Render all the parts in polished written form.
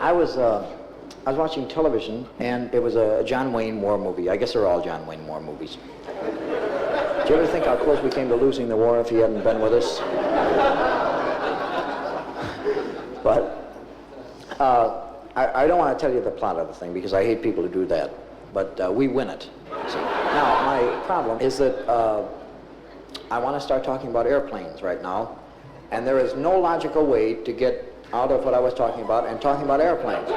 I was watching television, and it was a John Wayne war movie. I guess they're all John Wayne war movies. Do you ever think how close we came to losing the war if he hadn't been with us? But I don't want to tell you the plot of the thing because I hate people who do that. But we win it. See? Now, my problem is that I want to start talking about airplanes right now, and there is no logical way to get out of what I was talking about and talking about airplanes.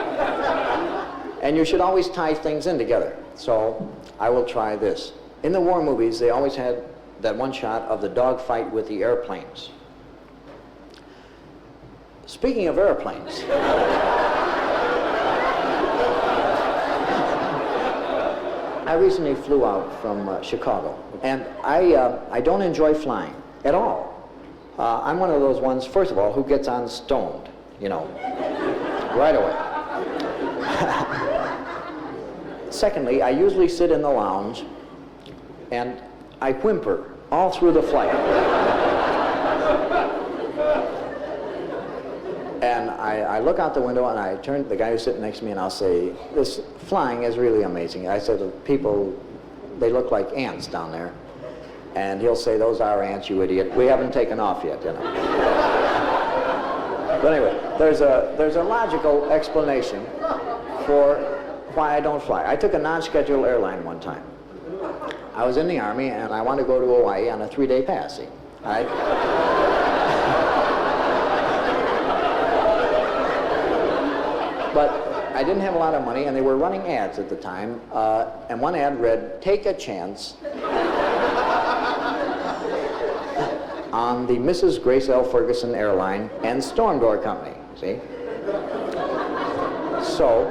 And you should always tie things in together. So I will try this. In the war movies, they always had that one shot of the dogfight with the airplanes. Speaking of airplanes, I recently flew out from Chicago, and I don't enjoy flying at all. I'm one of those ones, first of all, who gets on stoned, you know, right away. Secondly, I usually sit in the lounge and I whimper all through the flight. And I look out the window and I turn to the guy who's sitting next to me and I'll say, this flying is really amazing. I said, people, they look like ants down there. And he'll say, those are ants, you idiot. We haven't taken off yet, you know. But anyway, there's a logical explanation for why I don't fly. I took a non-scheduled airline one time. I was in the Army and I wanted to go to Hawaii on a 3-day pass, see? All right? But I didn't have a lot of money and they were running ads at the time. And one ad read, take a chance on the Mrs. Grace L. Ferguson Airline and Storm Door Company, see? So,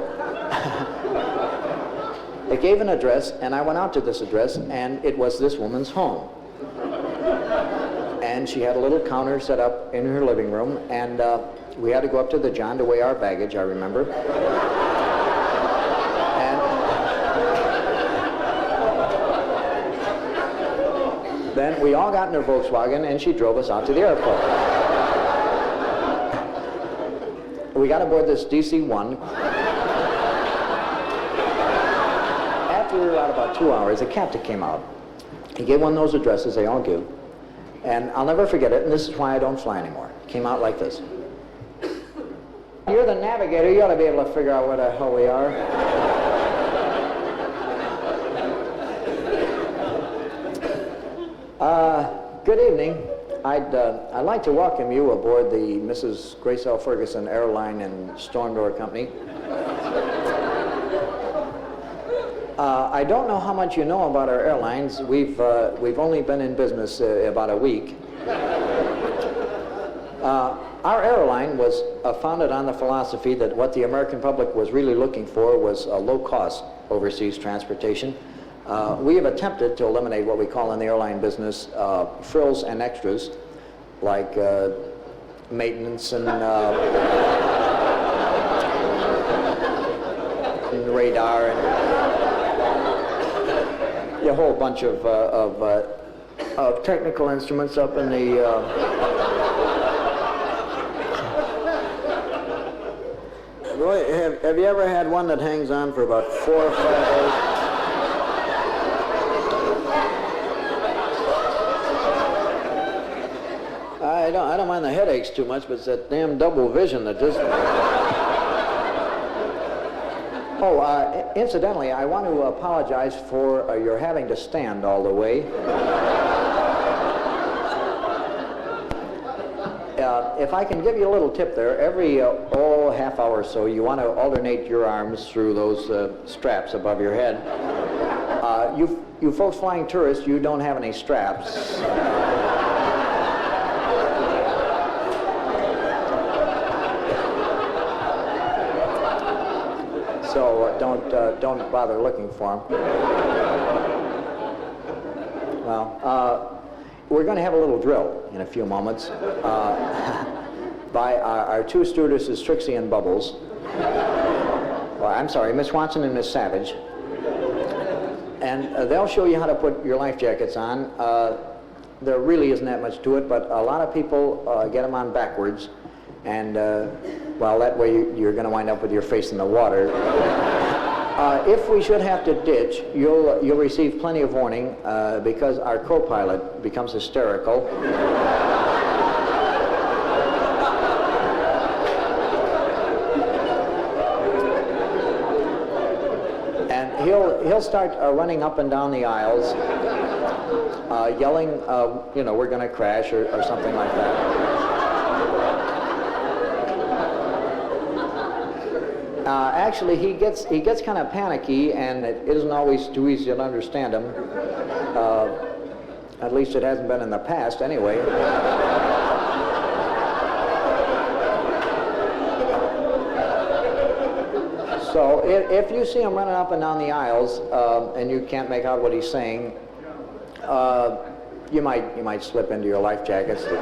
it gave an address, and I went out to this address, and it was this woman's home. And she had a little counter set up in her living room, and we had to go up to the John to weigh our baggage, I remember. Then we all got in her Volkswagen, and she drove us out to the airport. We got aboard this DC-1. After about 2 hours, the captain came out. He gave one of those addresses they all give. And I'll never forget it, and this is why I don't fly anymore. It came out like this. You're the navigator, you ought to be able to figure out where the hell we are. Good evening. I'd like to welcome you aboard the Mrs. Grace L. Ferguson Airline and Storm Door Company. I don't know how much you know about our airlines. We've only been in business about a week. Our airline was founded on the philosophy that what the American public was really looking for was low-cost overseas transportation. We have attempted to eliminate what we call in the airline business frills and extras, like maintenance and radar and a whole bunch of technical instruments up in the... Boy, have you ever had one that hangs on for about 4 or 5 days? I don't mind the headaches too much, but it's that damn double vision that just... Oh, incidentally, I want to apologize for your having to stand all the way. If I can give you a little tip there, every half hour or so, you want to alternate your arms through those straps above your head. You folks flying tourists, you don't have any straps. So don't bother looking for them. Well, we're going to have a little drill in a few moments by our two stewardesses, Trixie and Bubbles. Well, I'm sorry, Miss Watson and Miss Savage. And they'll show you how to put your life jackets on. There really isn't that much to it, but a lot of people get them on backwards. And, well, that way you're going to wind up with your face in the water. If we should have to ditch, you'll receive plenty of warning because our co-pilot becomes hysterical. And he'll start running up and down the aisles, yelling, you know, we're going to crash or something like that. Actually, he gets kind of panicky, and it isn't always too easy to understand him. At least it hasn't been in the past, anyway. So if you see him running up and down the aisles and you can't make out what he's saying, you might slip into your life jackets to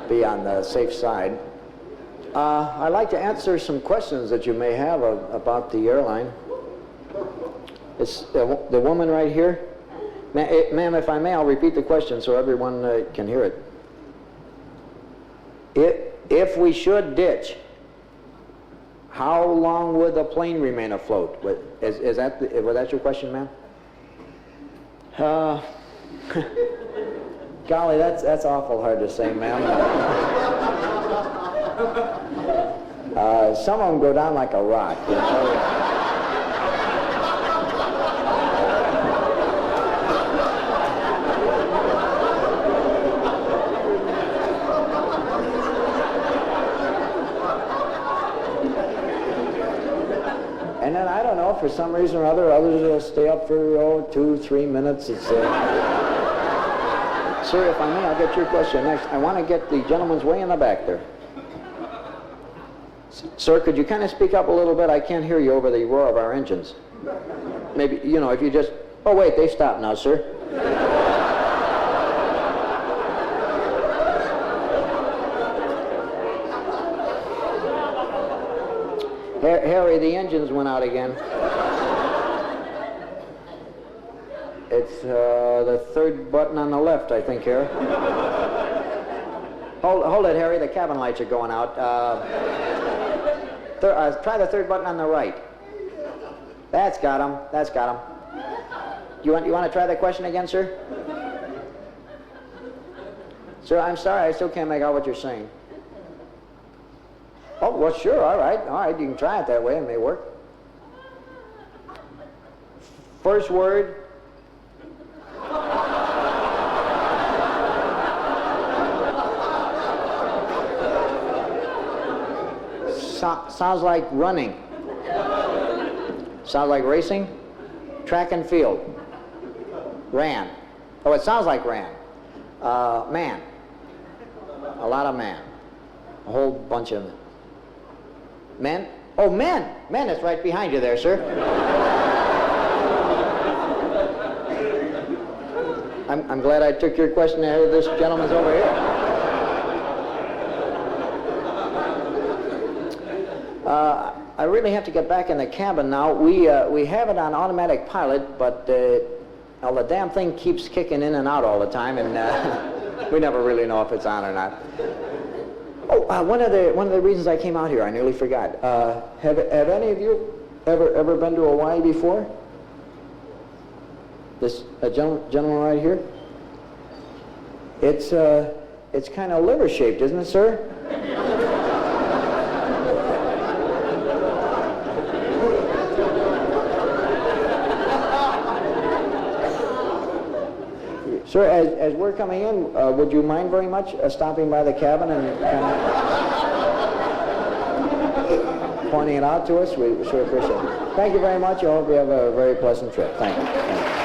be on the safe side. I'd like to answer some questions that you may have about the airline. It's the woman right here. Ma'am, if I may, I'll repeat the question so everyone can hear it. If we should ditch, how long would the plane remain afloat? Was that your question, ma'am? Golly, that's awful hard to say, ma'am. Some of them go down like a rock. You know? And then I don't know, for some reason or other, others will stay up for 2-3 minutes. It's, sir, if I may, I'll get your question next. I want to get the gentleman's way in the back there. Sir, could you kind of speak up a little bit? I can't hear you over the roar of our engines. Maybe, you know, if you just... Oh, wait, they stopped now, sir. Harry, the engines went out again. It's the third button on the left, I think, Harry. Hold it, Harry. The cabin lights are going out. Try the third button on the right. That's got him. That's got him. You want to try that question again, sir? Sir, I'm sorry. I still can't make out what you're saying. Oh, well, sure. All right. You can try it that way. It may work. First word. Sounds like running. Sounds like racing. Track and field. Ran. Oh, it sounds like ran. Man. A lot of man. A whole bunch of men. Oh, men. Men, it's right behind you there, sir. I'm glad I took your question ahead of this gentleman's over here. I really have to get back in the cabin now. We have it on automatic pilot, but well, the damn thing keeps kicking in and out all the time, and we never really know if it's on or not. Oh, one of the reasons I came out here, I nearly forgot. Have any of you ever been to Hawaii before? This gentleman right here. It's kind of liver shaped, isn't it, sir? Sir, as we're coming in, would you mind very much stopping by the cabin and kind of pointing it out to us? We sure appreciate it. Thank you very much. I hope you have a very pleasant trip. Thank you. Thank you.